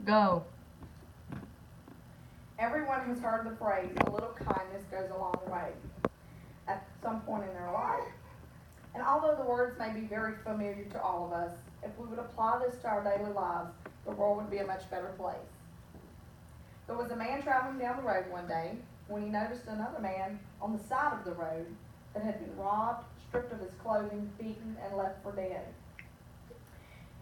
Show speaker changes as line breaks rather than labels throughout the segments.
Go.
Everyone has heard the phrase, a little kindness goes a long way, at some point in their life. And although the words may be very familiar to all of us, if we would apply this to our daily lives, the world would be a much better place. There was a man traveling down the road one day when he noticed another man on the side of the road that had been robbed, stripped of his clothing, beaten, and left for dead.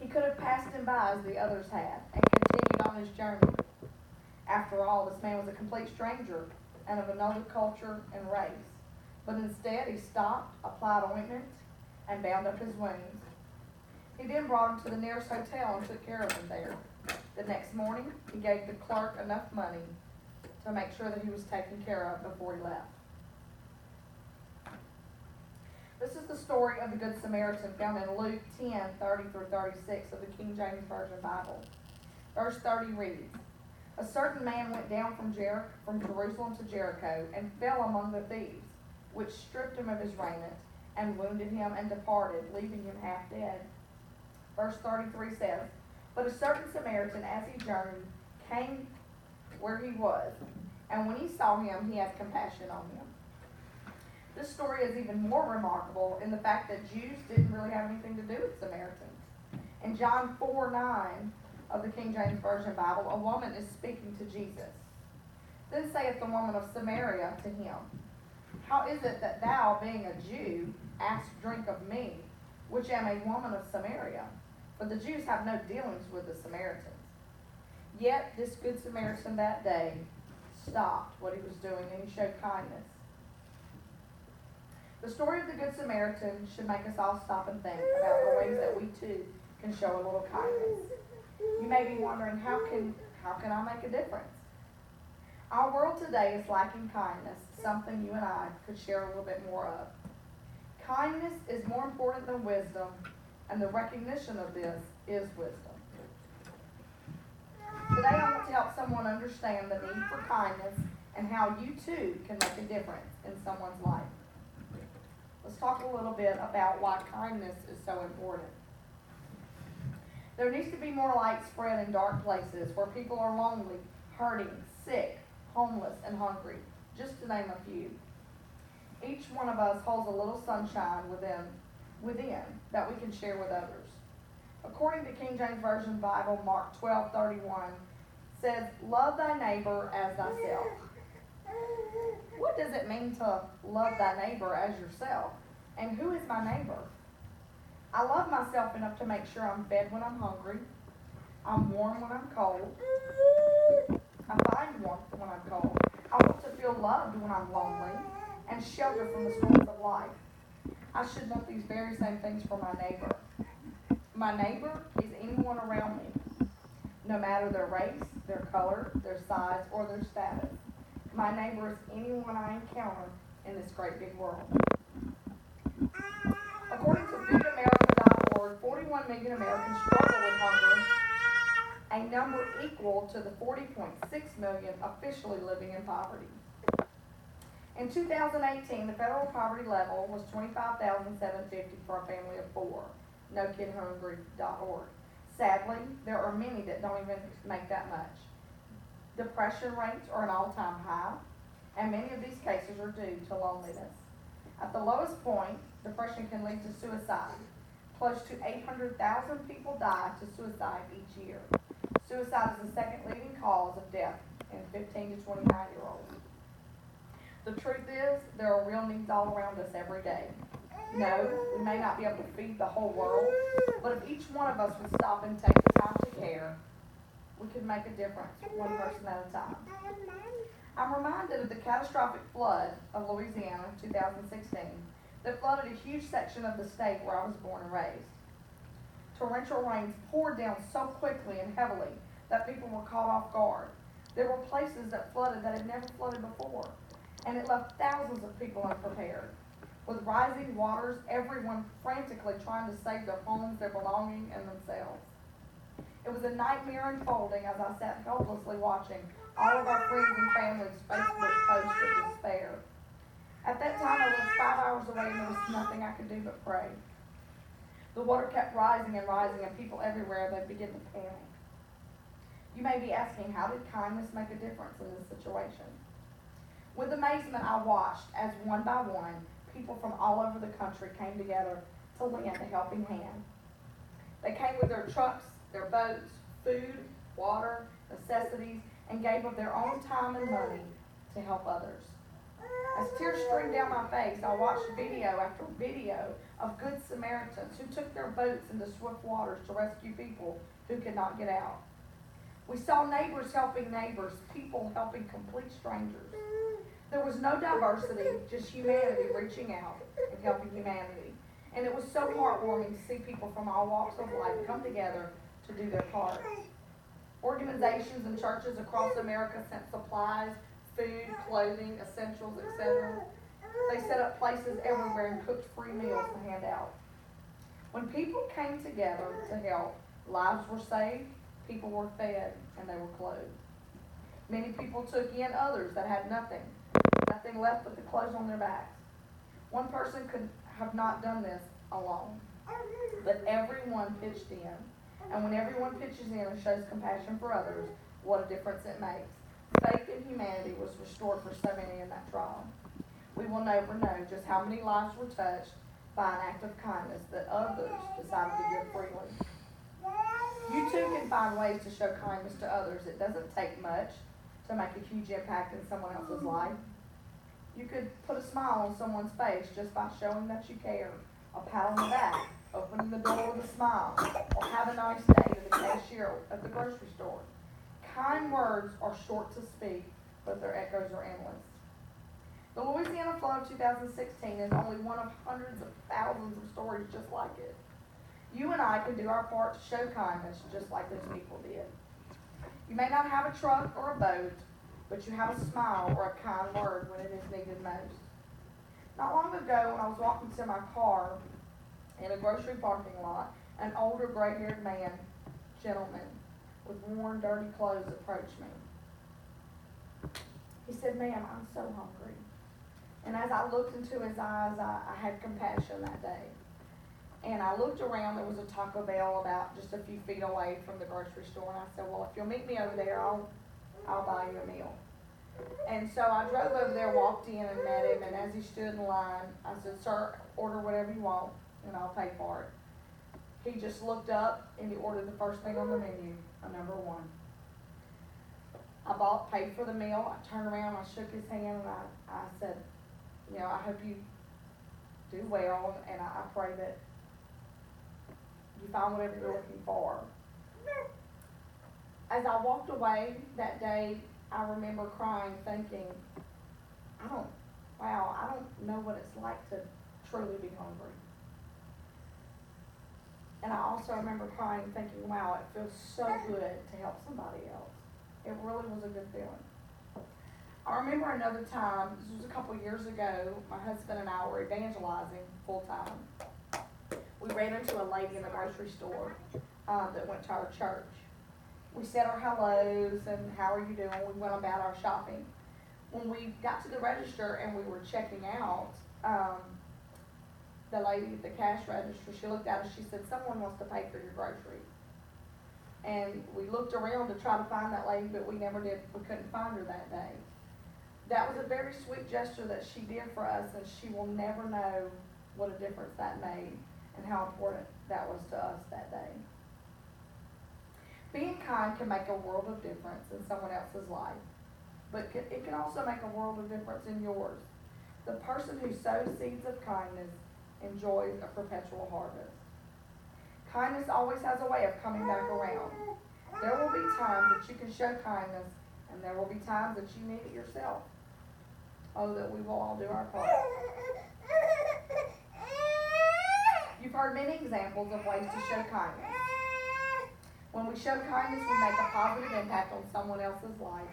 He could have passed him by as the others had and continued on his journey. After all, this man was a complete stranger and of another culture and race. But instead, he stopped, applied ointment, and bound up his wounds. He then brought him to the nearest hotel and took care of him there. The next morning, he gave the clerk enough money to make sure that he was taken care of before he left. This is the story of the Good Samaritan found in Luke 10:30 through 36 of the King James Version Bible. Verse 30 reads, "A certain man went down from Jerusalem to Jericho and fell among the thieves, which stripped him of his raiment and wounded him and departed, leaving him half dead." Verse 33 says, "But a certain Samaritan, as he journeyed, came where he was, and when he saw him, he had compassion on him." This story is even more remarkable in the fact that Jews didn't really have anything to do with Samaritans. In John 4:9 of the King James Version Bible, a woman is speaking to Jesus. Then saith the woman of Samaria to him, "How is it that thou, being a Jew, ask drink of me, which am a woman of Samaria? For the Jews have no dealings with the Samaritans." Yet this good Samaritan that day stopped what he was doing and he showed kindness. The story of the Good Samaritan should make us all stop and think about the ways that we too can show a little kindness. You may be wondering, how can I make a difference? Our world today is lacking kindness, something you and I could share a little bit more of. Kindness is more important than wisdom, and the recognition of this is wisdom. Today I want to help someone understand the need for kindness and how you too can make a difference in someone's life. Let's talk a little bit about why kindness is so important. There needs to be more light spread in dark places where people are lonely, hurting, sick, homeless, and hungry, just to name a few. Each one of us holds a little sunshine within that we can share with others. According to King James Version Bible, Mark 12:31 says, "Love thy neighbor as thyself." What does it mean to love thy neighbor as yourself? And who is my neighbor? I love myself enough to make sure I'm fed when I'm hungry, I'm warm when I'm cold, I find warmth when I'm cold, I want to feel loved when I'm lonely, and shelter from the storms of life. I should want these very same things for my neighbor. My neighbor is anyone around me, no matter their race, their color, their size, or their status. My neighbor is anyone I encounter in this great big world. According to FeedAmerica.org, 41 million Americans struggle with hunger, a number equal to the 40.6 million officially living in poverty. In 2018, the federal poverty level was $25,750 for a family of 4, NoKidHungry.org. Sadly, there are many that don't even make that much. Depression rates are an all-time high, and many of these cases are due to loneliness. At the lowest point, depression can lead to suicide. Close to 800,000 people die to suicide each year. Suicide is the second leading cause of death in 15 to 29-year-olds. The truth is, there are real needs all around us every day. No, we may not be able to feed the whole world, but if each one of us would stop and take the time to care, we could make a difference, one person at a time. I'm reminded of the catastrophic flood of Louisiana in 2016 that flooded a huge section of the state where I was born and raised. Torrential rains poured down so quickly and heavily that people were caught off guard. There were places that flooded that had never flooded before, and it left thousands of people unprepared. With rising waters, everyone frantically trying to save their homes, their belongings, and themselves. It was a nightmare unfolding as I sat helplessly watching all of our friends and families' Facebook posts of despair. At that time, I lived 5 hours away and there was nothing I could do but pray. The water kept rising and rising, and people everywhere, they began to panic. You may be asking, how did kindness make a difference in this situation? With amazement, I watched as one by one, people from all over the country came together to lend a helping hand. They came with their trucks, their boats, food, water, necessities, and gave of their own time and money to help others. As tears streamed down my face, I watched video after video of good Samaritans who took their boats into swift waters to rescue people who could not get out. We saw neighbors helping neighbors, people helping complete strangers. There was no diversity, just humanity reaching out and helping humanity. And it was so heartwarming to see people from all walks of life come together to do their part. Organizations and churches across America sent supplies, food, clothing, essentials, etc. They set up places everywhere and cooked free meals to hand out. When people came together to help, lives were saved, people were fed, and they were clothed. Many people took in others that had nothing left but the clothes on their backs. One person could have not done this alone, but everyone pitched in. And when everyone pitches in and shows compassion for others, what a difference it makes. Faith in humanity was restored for so many in that trial. We will never know just how many lives were touched by an act of kindness that others decided to give freely. You too can find ways to show kindness to others. It doesn't take much to make a huge impact in someone else's life. You could put a smile on someone's face just by showing that you care. A pat on the back, opening the door with a smile, or have a nice day to the cashier at the grocery store. Kind words are short to speak, but their echoes are endless. The Louisiana flood of 2016 is only one of hundreds of thousands of stories just like it. You and I can do our part to show kindness just like those people did. You may not have a truck or a boat, but you have a smile or a kind word when it is needed most. Not long ago, when I was walking to my car in a grocery parking lot, an older gray-haired gentleman, with worn, dirty clothes approached me. He said, "Ma'am, I'm so hungry." And as I looked into his eyes, I had compassion that day. And I looked around, there was a Taco Bell about just a few feet away from the grocery store, and I said, "Well, if you'll meet me over there, I'll buy you a meal." And so I drove over there, walked in and met him, and as he stood in line, I said, "Sir, order whatever you want, and I'll pay for it." He just looked up, and he ordered the first thing on the menu, a number one. I paid for the meal, I turned around, I shook his hand, and I said, "I hope you do well, and I pray that you find whatever you're looking for." As I walked away that day, I remember crying, thinking, I don't know what it's like to truly be hungry. And I also remember crying, thinking, wow, it feels so good to help somebody else. It really was a good feeling. I remember another time, this was a couple years ago, my husband and I were evangelizing full time. We ran into a lady in the grocery store that went to our church. We said our hellos and how are you doing. We went about our shopping. When we got to the register and we were checking out, the lady at the cash register, she looked at us, she said, "Someone wants to pay for your groceries." And we looked around to try to find that lady, but we never did. We couldn't find her that day. That was a very sweet gesture that she did for us, and she will never know what a difference that made and how important that was to us that day. Being kind can make a world of difference in someone else's life, but it can also make a world of difference in yours. The person who sows seeds of kindness enjoys a perpetual harvest. Kindness always has a way of coming back around. There will be times that you can show kindness, and there will be times that you need it yourself. Oh, that we will all do our part. You've heard many examples of ways to show kindness. When we show kindness, we make a positive impact on someone else's life.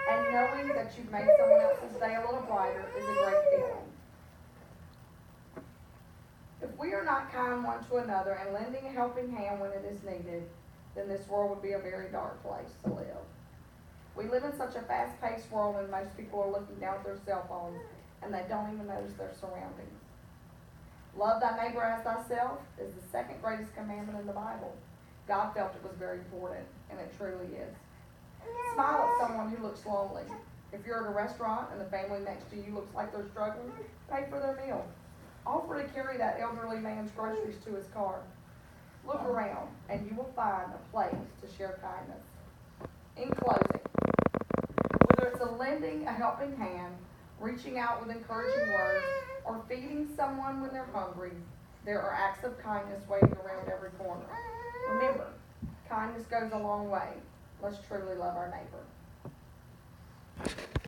And knowing that you've made someone else's day a little brighter is a great feeling. If we are not kind one to another and lending a helping hand when it is needed, then this world would be a very dark place to live. We live in such a fast-paced world, and most people are looking down at their cell phones, and they don't even notice their surroundings. Love thy neighbor as thyself is the second greatest commandment in the Bible. God felt it was very important, and it truly is. Smile at someone who looks lonely. If you're at a restaurant and the family next to you looks like they're struggling, pay for their meal. Offer to carry that elderly man's groceries to his car. Look around, and you will find a place to share kindness. In closing, whether it's a lending a helping hand, reaching out with encouraging words, or feeding someone when they're hungry, there are acts of kindness waiting around every corner. Remember, kindness goes a long way. Let's truly love our neighbor.